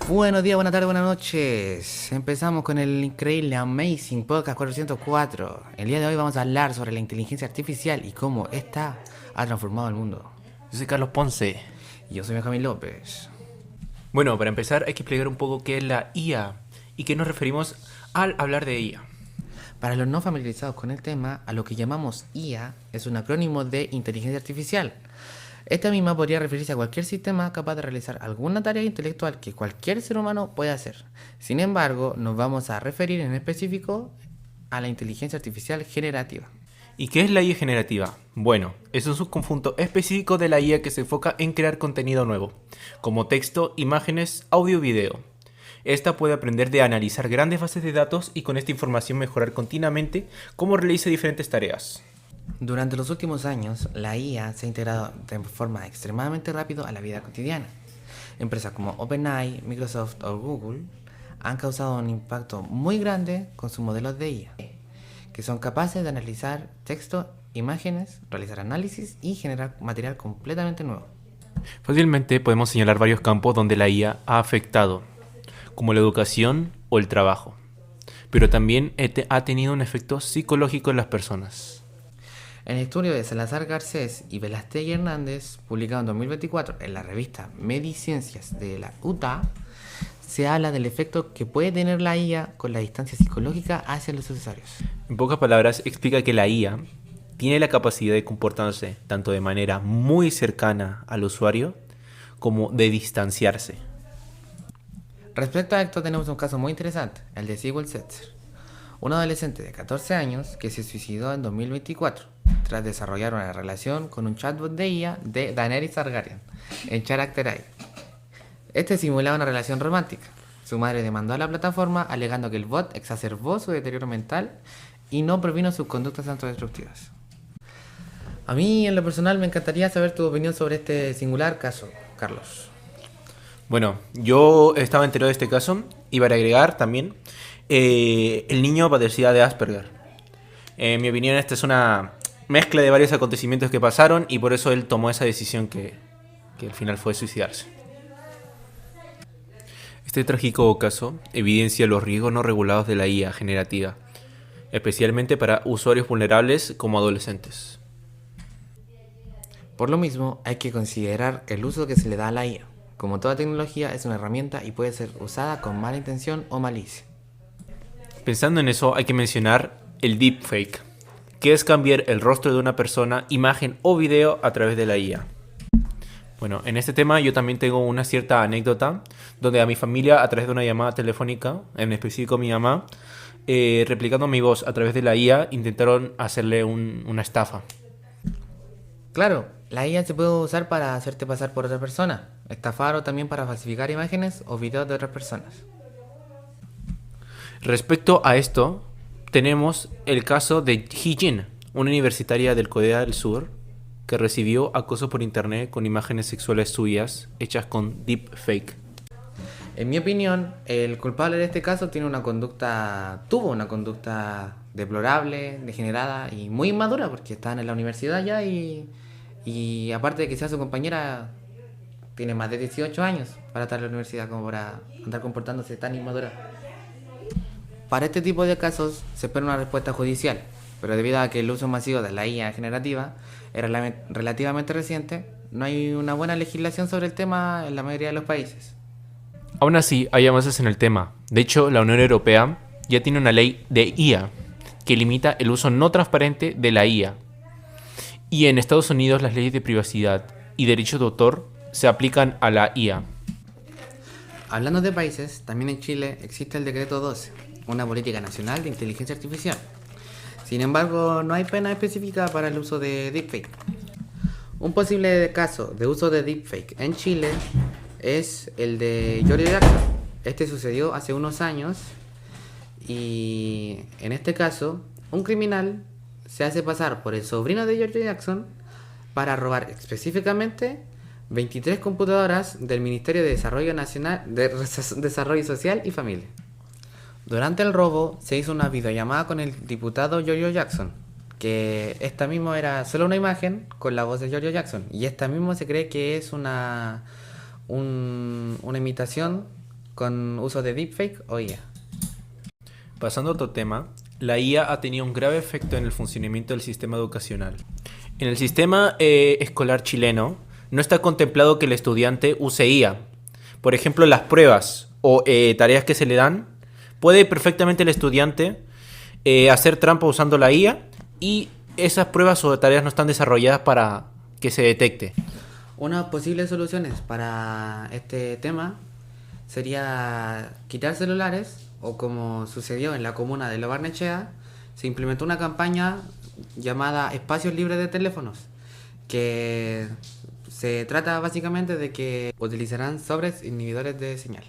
Buenos días, buenas tardes, buenas noches. Empezamos con el increíble Amazing Podcast 404. El día de hoy vamos a hablar sobre la inteligencia artificial y cómo esta ha transformado el mundo. Yo soy Carlos Ponce. Y yo soy Benjamín López. Bueno, para empezar hay que explicar un poco qué es la IA y qué nos referimos al hablar de IA. Para los no familiarizados con el tema, a lo que llamamos IA es un acrónimo de inteligencia artificial. Esta misma podría referirse a cualquier sistema capaz de realizar alguna tarea intelectual que cualquier ser humano puede hacer. Sin embargo, nos vamos a referir en específico a la inteligencia artificial generativa. ¿Y qué es la IA generativa? Bueno, es un subconjunto específico de la IA que se enfoca en crear contenido nuevo, como texto, imágenes, audio y video. Esta puede aprender de analizar grandes bases de datos y con esta información mejorar continuamente cómo realiza diferentes tareas. Durante los últimos años, la IA se ha integrado de forma extremadamente rápida a la vida cotidiana. Empresas como OpenAI, Microsoft o Google han causado un impacto muy grande con sus modelos de IA, que son capaces de analizar texto, imágenes, realizar análisis y generar material completamente nuevo. Fácilmente podemos señalar varios campos donde la IA ha afectado, como la educación o el trabajo, pero también ha tenido un efecto psicológico en las personas. En el estudio de Salazar Garcés y Velastegui Hernández, publicado en 2024 en la revista Mediciencias de la UTA, se habla del efecto que puede tener la IA con la distancia psicológica hacia los usuarios. En pocas palabras, explica que la IA tiene la capacidad de comportarse tanto de manera muy cercana al usuario como de distanciarse. Respecto a esto tenemos un caso muy interesante, el de Sewell Setzer, un adolescente de 14 años que se suicidó en 2024 tras desarrollar una relación con un chatbot de IA de Daenerys Targaryen en Character AI. Este simulaba una relación romántica. Su madre demandó a la plataforma alegando que el bot exacerbó su deterioro mental y no previno sus conductas autodestructivas. A mí en lo personal me encantaría saber tu opinión sobre este singular caso, Carlos. Bueno, yo estaba enterado de este caso y para agregar también, el niño padecía de Asperger. En mi opinión, esta es una mezcla de varios acontecimientos que pasaron y por eso él tomó esa decisión que al final fue suicidarse. Este trágico caso evidencia los riesgos no regulados de la IA generativa, especialmente para usuarios vulnerables como adolescentes. Por lo mismo, hay que considerar el uso que se le da a la IA. Como toda tecnología, es una herramienta y puede ser usada con mala intención o malicia. Pensando en eso, hay que mencionar el deepfake, que es cambiar el rostro de una persona, imagen o video a través de la IA. Bueno, en este tema yo también tengo una cierta anécdota, donde a mi familia, a través de una llamada telefónica, en específico mi mamá, replicando mi voz a través de la IA, intentaron hacerle una estafa. Claro, la IA se puede usar para hacerte pasar por otra persona, estafar o también para falsificar imágenes o videos de otras personas. Respecto a esto, tenemos el caso de Hee-jin, una universitaria del Corea del Sur que recibió acoso por internet con imágenes sexuales suyas hechas con deepfake. En mi opinión, el culpable de este caso tuvo una conducta deplorable, degenerada y muy inmadura porque estaban en la universidad ya y aparte de que sea su compañera, tiene más de 18 años para estar en la universidad como para andar comportándose tan inmadura. Para este tipo de casos se espera una respuesta judicial, pero debido a que el uso masivo de la IA generativa es relativamente reciente, no hay una buena legislación sobre el tema en la mayoría de los países. Aún así, hay avances en el tema. De hecho, la Unión Europea ya tiene una ley de IA que limita el uso no transparente de la IA. Y en Estados Unidos las leyes de privacidad y derechos de autor se aplican a la IA. Hablando de países, también en Chile existe el Decreto 12, una política nacional de inteligencia artificial. Sin embargo, no hay pena específica para el uso de deepfake. Un posible caso de uso de deepfake en Chile es el de Giorgio Jackson. Este sucedió hace unos años y en este caso un criminal se hace pasar por el sobrino de Giorgio Jackson para robar específicamente 23 computadoras del Ministerio de Desarrollo Nacional de Desarrollo Social y Familia. Durante el robo se hizo una videollamada con el diputado Giorgio Jackson, que esta misma era solo una imagen con la voz de Giorgio Jackson. Y esta misma se cree que es una imitación con uso de deepfake o IA. Pasando a otro tema, la IA ha tenido un grave efecto en el funcionamiento del sistema educacional. En el sistema escolar chileno no está contemplado que el estudiante use IA. Por ejemplo, las pruebas o tareas que se le dan, puede perfectamente el estudiante hacer trampa usando la IA y esas pruebas o tareas no están desarrolladas para que se detecte. Unas posibles soluciones para este tema sería quitar celulares, o como sucedió en la comuna de Lo Barnechea, se implementó una campaña llamada Espacios Libres de Teléfonos, que se trata básicamente de que utilizarán sobres inhibidores de señal.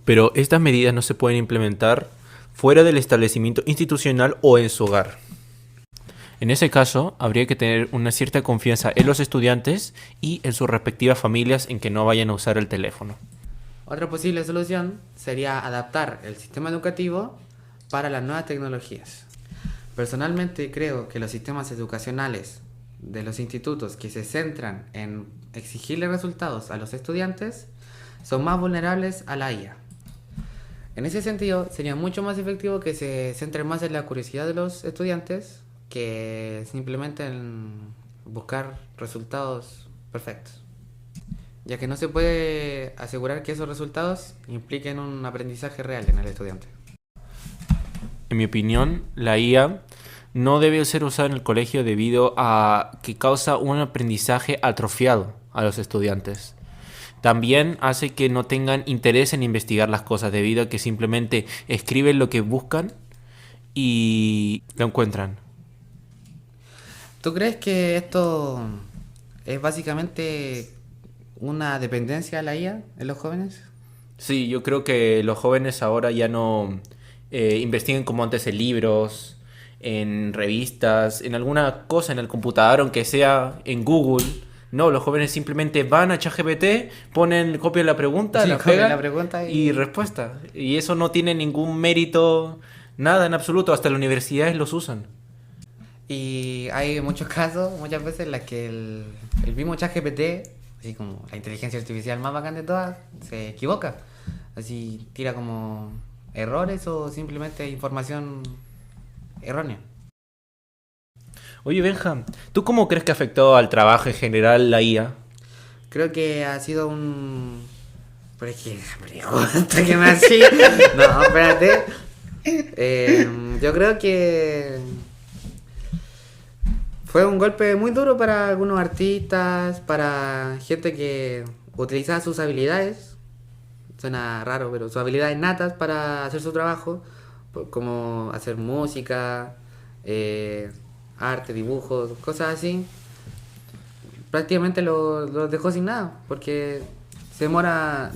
Pero estas medidas no se pueden implementar fuera del establecimiento institucional o en su hogar. En ese caso, habría que tener una cierta confianza en los estudiantes y en sus respectivas familias en que no vayan a usar el teléfono. Otra posible solución sería adaptar el sistema educativo para las nuevas tecnologías. Personalmente creo que los sistemas educacionales de los institutos que se centran en exigirle resultados a los estudiantes son más vulnerables a la IA. En ese sentido, sería mucho más efectivo que se centren más en la curiosidad de los estudiantes que simplemente en buscar resultados perfectos, ya que no se puede asegurar que esos resultados impliquen un aprendizaje real en el estudiante. En mi opinión, la IA no debe ser usada en el colegio debido a que causa un aprendizaje atrofiado a los estudiantes. También hace que no tengan interés en investigar las cosas debido a que simplemente escriben lo que buscan y lo encuentran. ¿Tú crees que esto es básicamente una dependencia de la IA en los jóvenes? Sí, yo creo que los jóvenes ahora ya no investigan como antes en libros, en revistas, en alguna cosa en el computador, aunque sea en Google. No, los jóvenes simplemente van a ChatGPT, copian la pregunta, Sí, la copian pegan la pregunta y respuesta. Y eso no tiene ningún mérito, nada en absoluto. Hasta las universidades los usan. Y hay muchos casos, muchas veces, en las que el mismo ChatGPT, así como la inteligencia artificial más bacán de todas, se equivoca. Así tira como errores o simplemente información errónea. Oye, Benja, ¿tú cómo crees que ha afectado al trabajo en general la IA? Creo que ha sido un... Pero es que... Pregunta que me hacía. No, espérate. Yo creo que fue un golpe muy duro para algunos artistas, para gente que utilizaba sus habilidades. Suena raro, pero sus habilidades natas para hacer su trabajo, como hacer música, arte, dibujos, cosas así. Prácticamente los dejó sin nada, porque se demora,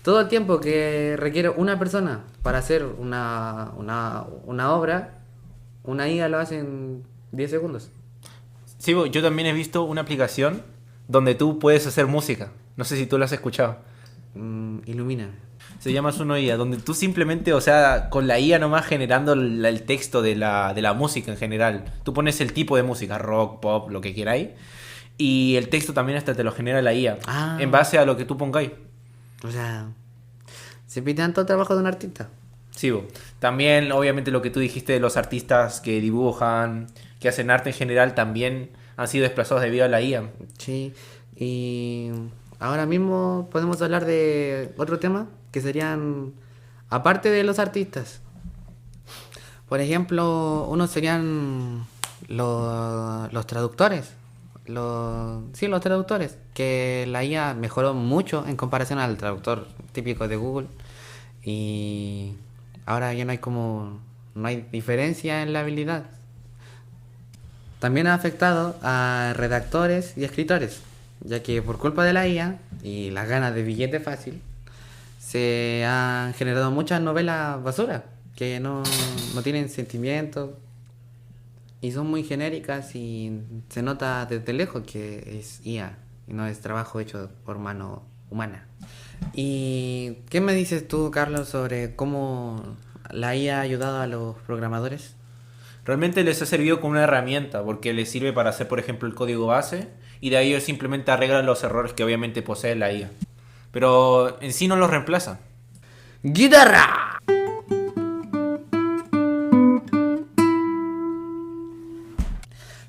todo el tiempo que requiere una persona para hacer una obra, una IA lo hace en 10 segundos. Sí, yo también he visto una aplicación donde tú puedes hacer música. No sé si tú la has escuchado. Ilumina. Se llama Suno IA, donde tú simplemente, o sea, con la IA nomás generando el texto de la música en general. Tú pones el tipo de música, rock, pop, lo que queráis. Y el texto también hasta te lo genera la IA. Ah. En base a lo que tú pongáis. O sea, se pide tanto trabajo de un artista. Sí, también obviamente lo que tú dijiste de los artistas que dibujan, que hacen arte en general, también han sido desplazados debido a la IA. Sí, y ahora mismo podemos hablar de otro tema que serían, aparte de los artistas, por ejemplo, unos serían los traductores. Los traductores, que la IA mejoró mucho en comparación al traductor típico de Google, y ahora ya no hay diferencia en la habilidad. También ha afectado a redactores y escritores, ya que por culpa de la IA y las ganas de billete fácil, se han generado muchas novelas basura que no tienen sentimientos y son muy genéricas, y se nota desde lejos que es IA y no es trabajo hecho por mano humana. ¿Y qué me dices tú, Carlos, sobre cómo la IA ha ayudado a los programadores? Realmente les ha servido como una herramienta porque les sirve para hacer, por ejemplo, el código base y de ahí ellos simplemente arreglan los errores que obviamente posee la IA. Pero en sí no los reemplaza. ¡Guitarra!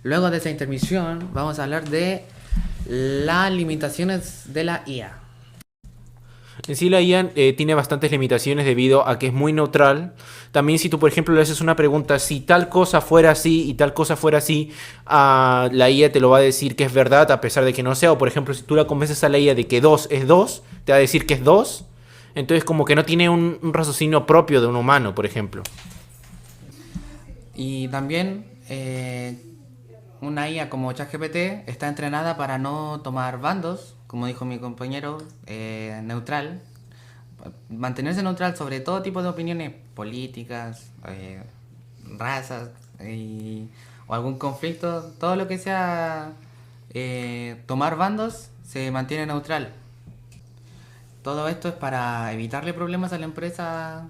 Luego de esa intermisión vamos a hablar de las limitaciones de la IA. En sí la IA tiene bastantes limitaciones debido a que es muy neutral. También si tú, por ejemplo, le haces una pregunta, si tal cosa fuera así y tal cosa fuera así, la IA te lo va a decir que es verdad a pesar de que no sea. O por ejemplo, si tú la convences a la IA de que 2 es 2, te va a decir que es 2. Entonces como que no tiene un raciocinio propio de un humano, por ejemplo. Y también una IA como ChatGPT está entrenada para no tomar bandos, como dijo mi compañero, neutral. Mantenerse neutral sobre todo tipo de opiniones políticas, razas o algún conflicto, todo lo que sea tomar bandos se mantiene neutral. Todo esto es para evitarle problemas a la empresa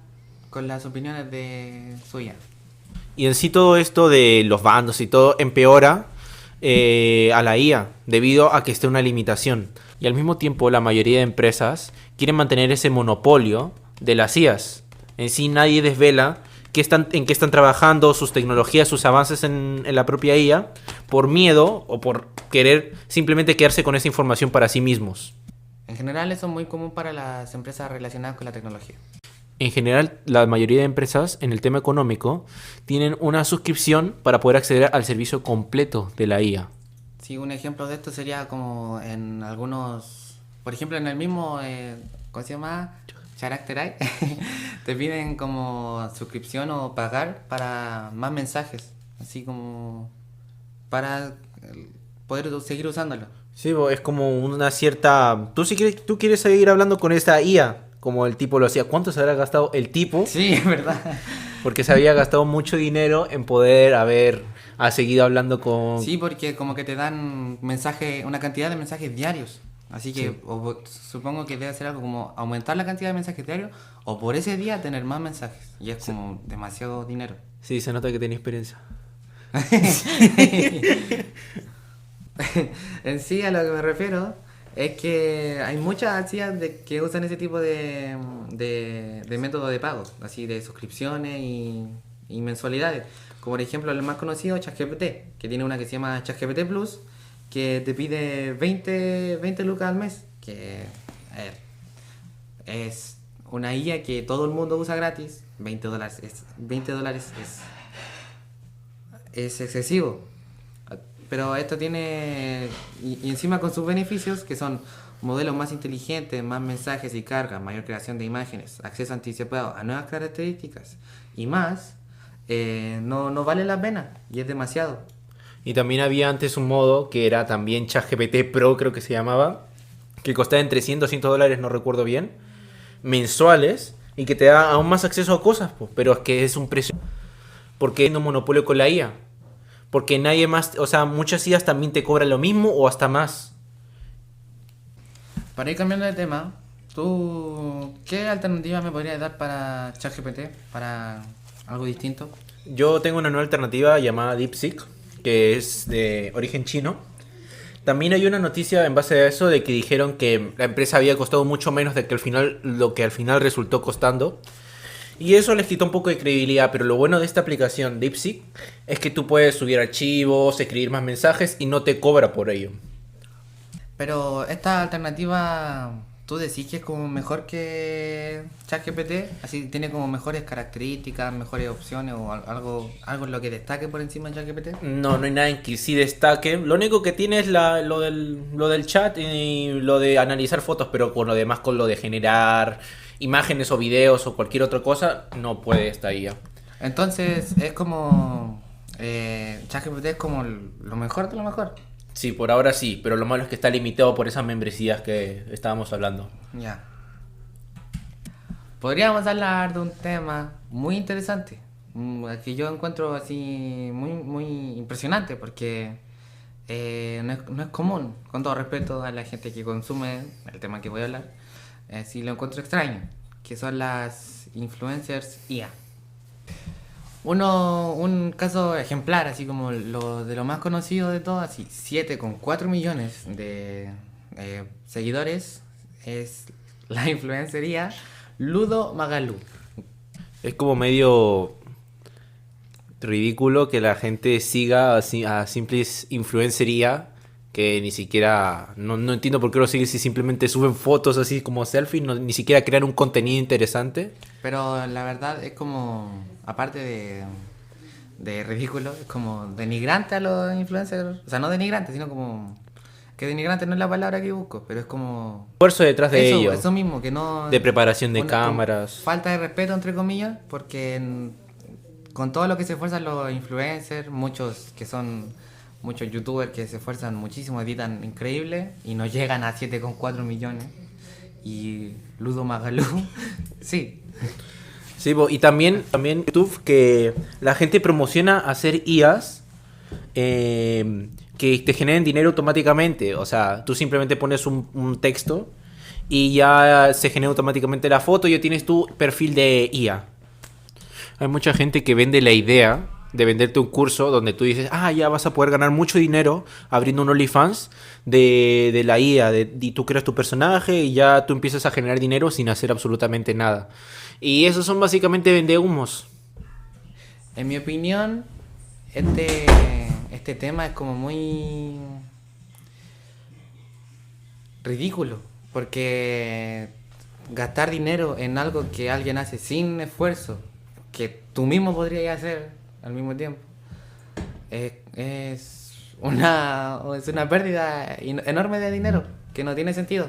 con las opiniones de suya. Y en sí todo esto de los bandos y todo empeora a la IA debido a que esté una limitación. Y al mismo tiempo la mayoría de empresas quieren mantener ese monopolio de las IAs. En sí nadie desvela en qué están trabajando, sus tecnologías, sus avances en la propia IA, por miedo o por querer simplemente quedarse con esa información para sí mismos. En general eso es muy común para las empresas relacionadas con la tecnología. En general, la mayoría de empresas en el tema económico tienen una suscripción para poder acceder al servicio completo de la IA. Sí, un ejemplo de esto sería como en algunos, por ejemplo en el mismo, ¿cómo se llama? Character te piden como suscripción o pagar para más mensajes, así como para poder seguir usándolo. Sí, es como una cierta... Tú quieres seguir hablando con esta IA, como el tipo lo hacía. ¿Cuánto se habrá gastado el tipo? Sí, es verdad. Porque se había gastado mucho dinero en poder ha seguido hablando con... Sí, porque como que te dan mensajes, una cantidad de mensajes diarios. Así que Sí. supongo que debe ser algo como aumentar la cantidad de mensajes diarios o por ese día tener más mensajes. Y es como demasiado dinero. Sí, se nota que tenía experiencia. En sí, a lo que me refiero es que hay muchas IAs que usan ese tipo de método de pago, así de suscripciones y mensualidades. Como por ejemplo el más conocido, ChatGPT, que tiene una que se llama ChatGPT Plus, que te pide 20 lucas al mes, que a ver, es una IA que todo el mundo usa gratis. $20 es excesivo. Pero esto tiene, y encima con sus beneficios, que son modelos más inteligentes, más mensajes y carga, mayor creación de imágenes, acceso anticipado a nuevas características y más, no vale la pena y es demasiado. Y también había antes un modo que era también ChatGPT Pro, creo que se llamaba, que costaba entre $100 $200, no recuerdo bien, mensuales, y que te da aún más acceso a cosas, pues, pero es que es un precio, porque hay un monopolio con la IA. Porque nadie más, o sea, muchas IAs también te cobran lo mismo o hasta más. Para ir cambiando de tema, ¿tú qué alternativa me podrías dar para ChatGPT, para algo distinto? Yo tengo una nueva alternativa llamada DeepSeek, que es de origen chino. También hay una noticia en base a eso de que dijeron que la empresa había costado mucho menos de que lo que al final resultó costando. Y eso les quitó un poco de credibilidad, pero lo bueno de esta aplicación DeepSeek es que tú puedes subir archivos, escribir más mensajes y no te cobra por ello. Pero esta alternativa, ¿tú decís que es como mejor que ChatGPT? Así tiene como mejores características, mejores opciones o algo en lo que destaque por encima de ChatGPT. No hay nada en que sí destaque. Lo único que tiene es lo del chat y lo de analizar fotos, pero con lo demás, con lo de generar imágenes o videos o cualquier otra cosa, no puede esta IA. Entonces es como ChatGPT es como lo mejor de lo mejor. Sí, por ahora sí, pero lo malo es que está limitado por esas membresías que estábamos hablando. Ya. Podríamos hablar de un tema muy interesante, que yo encuentro así muy impresionante porque no es común, con todo respeto a la gente que consume el tema que voy a hablar, sí lo encuentro extraño, que son las influencers IA. Un caso ejemplar, así como lo de lo más conocido de todo, así 7,4 millones de seguidores, es la influencería Ludo Magalú. Es como medio ridículo que la gente siga a simples influencería que ni siquiera... No entiendo por qué lo siguen si simplemente suben fotos así como selfies, ni siquiera crean un contenido interesante. Pero la verdad es como, aparte de ridículo, es como denigrante a los influencers. O sea, no denigrante, sino como... Que denigrante no es la palabra que busco, pero es como... Esfuerzo detrás de ello. Eso mismo, que no... De preparación de con cámaras. falta de respeto, entre comillas, porque con todo lo que se esfuerzan los influencers, muchos youtubers que se esfuerzan muchísimo, editan increíble y no llegan a 7,4 millones. Y Ludo Magalú, sí. Sí, y también YouTube que la gente promociona hacer IAs que te generen dinero automáticamente. O sea, tú simplemente pones un texto y ya se genera automáticamente la foto y ya tienes tu perfil de IA. Hay mucha gente que vende la idea de venderte un curso donde tú dices, ya vas a poder ganar mucho dinero abriendo un OnlyFans de la IA, y tú creas tu personaje y ya tú empiezas a generar dinero sin hacer absolutamente nada. Y esos son básicamente vendehumos. En mi opinión, este tema es como muy ridículo, porque gastar dinero en algo que alguien hace sin esfuerzo, que tú mismo podrías hacer al mismo tiempo, es una pérdida enorme de dinero que no tiene sentido.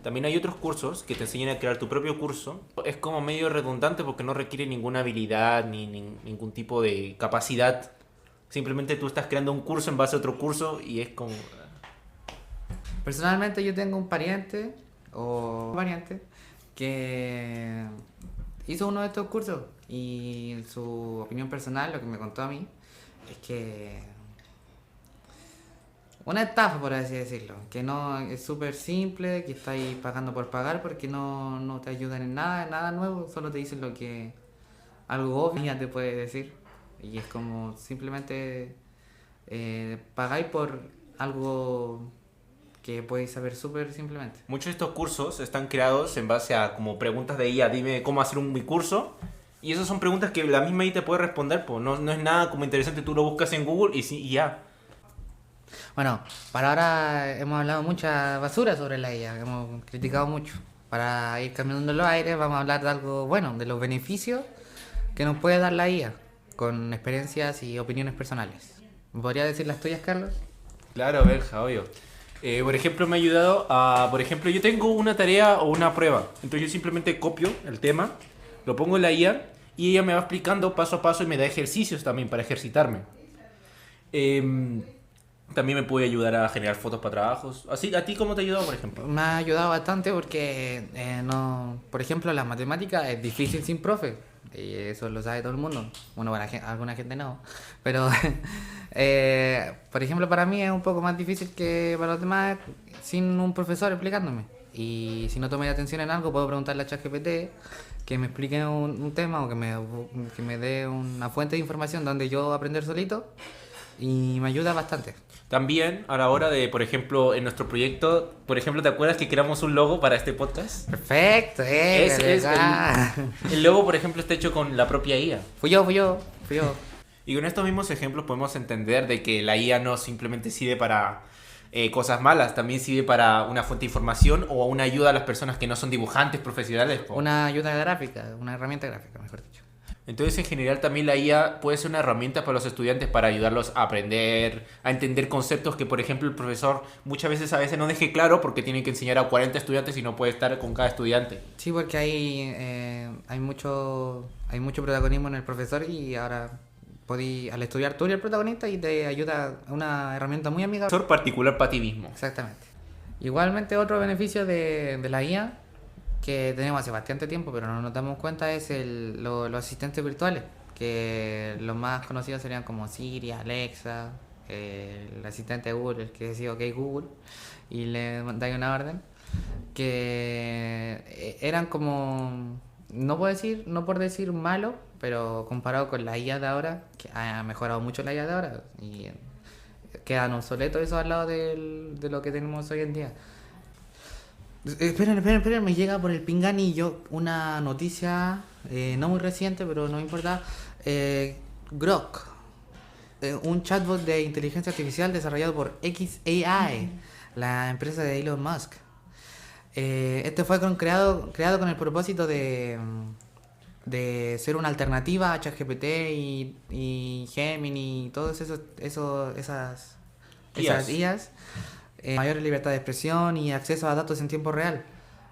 También hay otros cursos que te enseñan a crear tu propio curso. Es como medio redundante porque no requiere ninguna habilidad ni ningún tipo de capacidad. Simplemente tú estás creando un curso en base a otro curso y es como... Personalmente yo tengo un pariente o variante que hizo uno de estos cursos y su opinión personal, lo que me contó a mí, es que una estafa, por así decirlo, que no es súper simple, que estáis pagando por pagar porque no te ayudan en nada nuevo, solo te dicen lo que algo obvio ya te puede decir y es como simplemente pagáis por algo que podéis saber súper simplemente. Muchos de estos cursos están creados en base a como preguntas de IA, dime cómo hacer mi curso. Y esas son preguntas que la misma IA te puede responder, pues no es nada como interesante, tú lo buscas en Google y ya. Bueno, para ahora hemos hablado mucha basura sobre la IA, hemos criticado mucho. Para ir cambiando los aires vamos a hablar de algo bueno, de los beneficios que nos puede dar la IA, con experiencias y opiniones personales. ¿Me podrías decir las tuyas, Carlos? Claro, Benja, obvio. Por ejemplo, me ha ayudado a... Por ejemplo, yo tengo una tarea o una prueba. Entonces yo simplemente copio el tema, lo pongo en la IA y ella me va explicando paso a paso y me da ejercicios también para ejercitarme. También me puede ayudar a generar fotos para trabajos. Así, ¿a ti cómo te ha ayudado, por ejemplo? Me ha ayudado bastante porque, por ejemplo, la matemática es difícil sin profe. Y eso lo sabe todo el mundo. Bueno, para alguna gente no. Pero, por ejemplo, para mí es un poco más difícil que para los demás sin un profesor explicándome. Y si no tomé atención en algo, puedo preguntarle a ChatGPT que me explique un tema o que me dé una fuente de información donde yo aprender solito. Y me ayuda bastante. También a la hora de, por ejemplo, en nuestro proyecto, por ejemplo, ¿te acuerdas que creamos un logo para este podcast? Perfecto, el logo, por ejemplo, está hecho con la propia IA. Fui yo. Y con estos mismos ejemplos podemos entender de que la IA no simplemente sirve para cosas malas, también sirve para una fuente de información o una ayuda a las personas que no son dibujantes profesionales. Una ayuda gráfica, una herramienta gráfica, mejor dicho. Entonces, en general, también la IA puede ser una herramienta para los estudiantes para ayudarlos a aprender, a entender conceptos que, por ejemplo, el profesor muchas veces a veces no deje claro porque tiene que enseñar a 40 estudiantes y no puede estar con cada estudiante. Sí, porque hay mucho protagonismo en el profesor y ahora al estudiar tú eres el protagonista y te ayuda una herramienta muy amigable. Profesor particular para ti mismo. Exactamente. Igualmente, otro beneficio de la IA que tenemos hace bastante tiempo, pero no nos damos cuenta, es los asistentes virtuales, que los más conocidos serían como Siri, Alexa, el asistente de Google, el que decía OK Google, y le dais una orden, que eran como, no por decir malo, pero comparado con la IA de ahora, que ha mejorado mucho la IA de ahora, y quedan obsoletos eso al lado de lo que tenemos hoy en día. Esperen, me llega por el pinganillo una noticia no muy reciente, pero no importa. Grok, un chatbot de inteligencia artificial desarrollado por xAI, la empresa de Elon Musk. Este fue creado con el propósito de ser una alternativa a ChatGPT y Gemini y todas esas IAs. Mayor libertad de expresión y acceso a datos en tiempo real.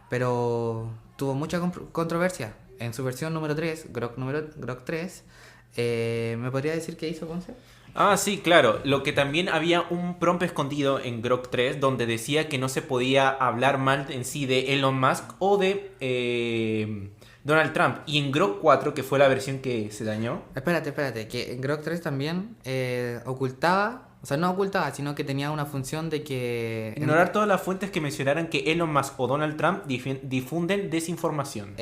Pero tuvo mucha controversia. En su versión número 3, Grok 3, ¿me podría decir qué hizo, Ponce? Ah, sí, claro. Lo que también había un prompt escondido en Grok 3 donde decía que no se podía hablar mal en sí de Elon Musk o de Donald Trump. Y en Grok 4, que fue la versión que se dañó. Espérate, que en Grok 3 también ocultaba, o sea, no ocultaba, sino que tenía una función de que... Ignorar todas las fuentes que mencionaran que Elon Musk o Donald Trump difunden desinformación.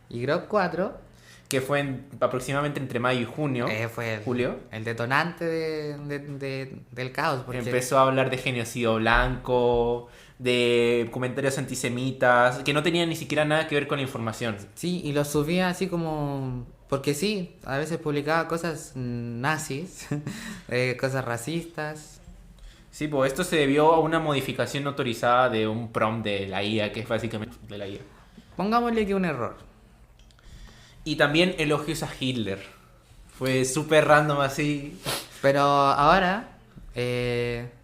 Y Grok 4... que fue aproximadamente entre mayo y junio. Fue julio. El detonante del caos. Porque... empezó a hablar de genocidio blanco, de comentarios antisemitas, que no tenían ni siquiera nada que ver con la información. Sí, y lo subía así como... Porque sí, a veces publicaba cosas nazis, cosas racistas. Sí, pues esto se debió a una modificación no autorizada de un prompt de la IA, que es básicamente de la IA. Pongámosle que un error. Y también elogios a Hitler. Fue súper random así. Pero ahora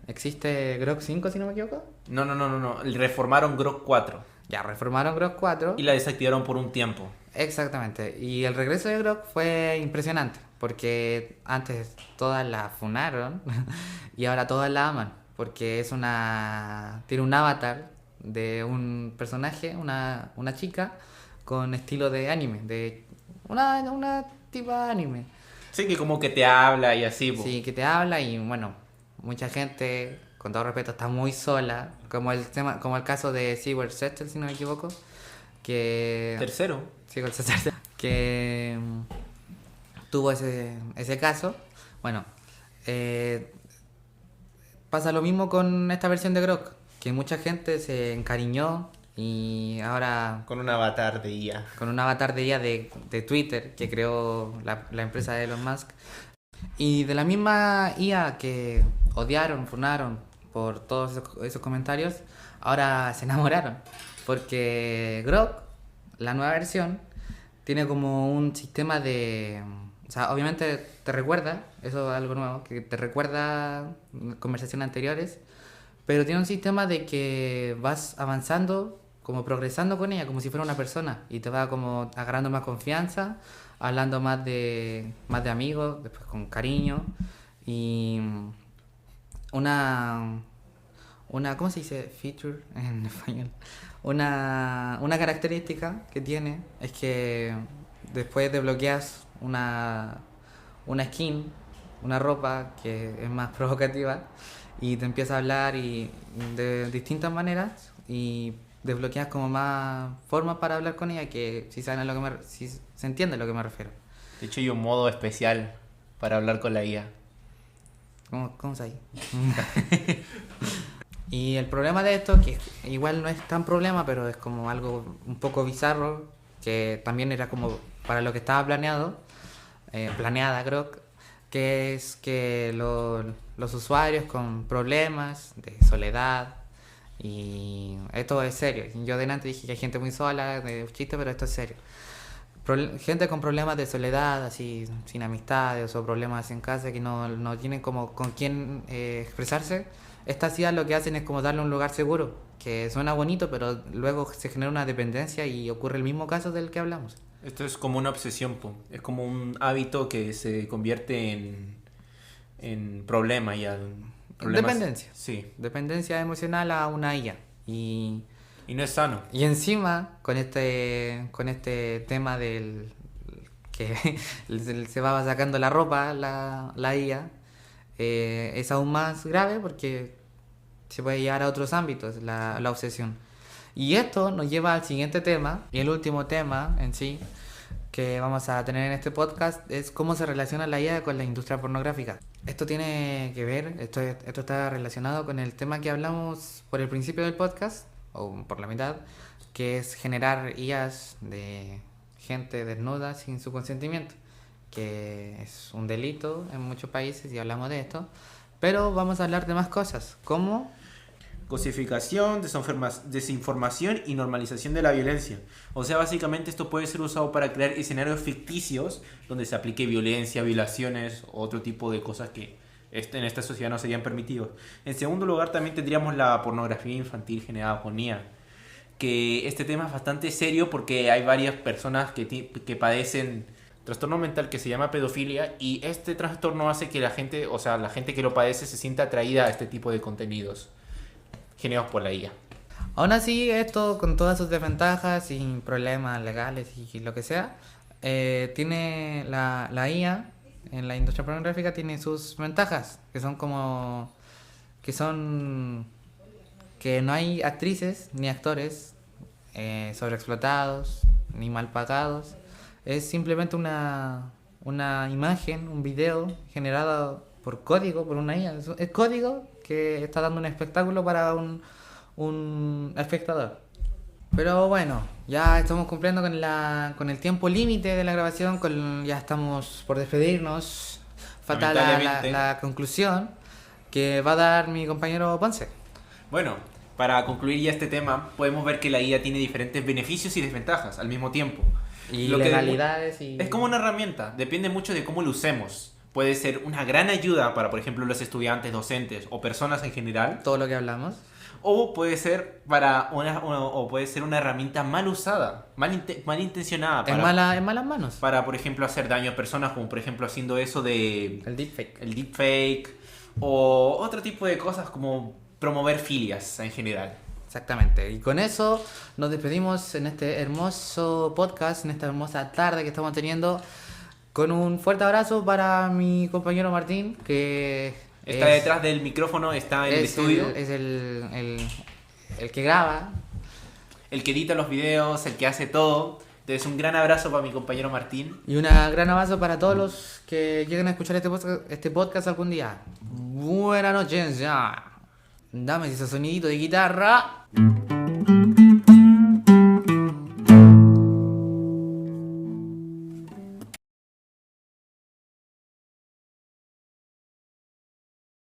existe Grok 5, si no me equivoco. No. Reformaron Grok 4. Ya, reformaron Grok 4. Y la desactivaron por un tiempo. Exactamente. Y el regreso de Grok fue impresionante. Porque antes todas la funaron y ahora todas la aman. Porque tiene un avatar de un personaje, una chica, con estilo de anime. De una tipa anime. Sí, que como que te habla y así. Po. Sí, que te habla y bueno, mucha gente, con todo respeto, está muy sola. Como el caso de Sigurd Settle, si no me equivoco. Tercero. Sigurd Settle. Que tuvo ese caso. Bueno, pasa lo mismo con esta versión de Grok. Que mucha gente se encariñó y ahora... Con un avatar de IA. Con un avatar de IA de Twitter que creó la empresa de Elon Musk. Y de la misma IA que odiaron, funaron por todos esos comentarios, ahora se enamoraron. Porque Grok, la nueva versión, tiene como un sistema de... O sea, obviamente te recuerda, eso es algo nuevo, que te recuerda conversaciones anteriores, pero tiene un sistema de que vas avanzando, como progresando con ella, como si fuera una persona, y te va como agarrando más confianza, hablando más de amigos, después con cariño, y una ¿cómo se dice? Feature en español. Una característica que tiene es que después desbloqueas una skin, una ropa que es más provocativa, y te empieza a hablar y de distintas maneras, y desbloqueas como más formas para hablar con ella, que si saben si se entiende a lo que me refiero. De hecho hay un modo especial para hablar con la IA. ¿Cómo se ahí? Y el problema de esto, que igual no es tan problema, pero es como algo un poco bizarro, que también era como para lo que estaba planeada Grok, que es que los usuarios con problemas de soledad, y esto es serio. Yo delante dije que hay gente muy sola, de chiste, pero esto es serio. Gente con problemas de soledad, así sin amistades o problemas en casa, que no tienen como con quién expresarse. Estas ideas lo que hacen es como darle un lugar seguro, que suena bonito, pero luego se genera una dependencia y ocurre el mismo caso del que hablamos. Esto es como una obsesión, po. Es como un hábito que se convierte en problema ya. Dependencia. Sí. Dependencia emocional a una IA. Y no es sano. Y encima, con este tema del que se va sacando la ropa la IA, es aún más grave porque se puede llevar a otros ámbitos la obsesión. Y esto nos lleva al siguiente tema, y el último tema en sí, que vamos a tener en este podcast es cómo se relaciona la IA con la industria pornográfica. Esto tiene que ver, esto está relacionado con el tema que hablamos por el principio del podcast, o por la mitad, que es generar IAs de gente desnuda sin su consentimiento, que es un delito en muchos países y hablamos de esto, pero vamos a hablar de más cosas, como cosificación, desinformación y normalización de la violencia. O sea, básicamente esto puede ser usado para crear escenarios ficticios donde se aplique violencia, violaciones o otro tipo de cosas que en esta sociedad no serían permitidos. En segundo lugar, también tendríamos la pornografía infantil generada por IA, que este tema es bastante serio porque hay varias personas que padecen trastorno mental que se llama pedofilia, y este trastorno hace que la gente que lo padece se sienta atraída a este tipo de contenidos generados por la IA. Aún así, esto con todas sus desventajas, sin problemas legales y lo que sea, tiene la IA en la industria pornográfica tiene sus ventajas, que no hay actrices ni actores sobreexplotados ni mal pagados. Es simplemente una imagen, un video generado por código, por una IA. Es código que está dando un espectáculo para un espectador. Pero bueno, ya estamos cumpliendo con el tiempo límite de la grabación, ya estamos por despedirnos. Falta la conclusión que va a dar mi compañero Ponce. Bueno, para concluir ya este tema, podemos ver que la IA tiene diferentes beneficios y desventajas al mismo tiempo. Y legalidades Es como una herramienta, depende mucho de cómo lo usemos. Puede ser una gran ayuda para, por ejemplo, los estudiantes, docentes o personas en general. Todo lo que hablamos. O puede ser puede ser una herramienta mal usada, malintencionada. En malas manos. Para, por ejemplo, hacer daño a personas, como por ejemplo haciendo eso de... El deepfake. El deepfake. O otro tipo de cosas como promover filias en general. Exactamente. Y con eso nos despedimos en este hermoso podcast, en esta hermosa tarde que estamos teniendo. Con un fuerte abrazo para mi compañero Martín, que está detrás del micrófono, está en el estudio. Es el que graba. El que edita los videos, el que hace todo. Entonces un gran abrazo para mi compañero Martín. Y un gran abrazo para todos los que lleguen a escuchar este podcast algún día. Buenas noches ya. Dame ese sonidito de guitarra.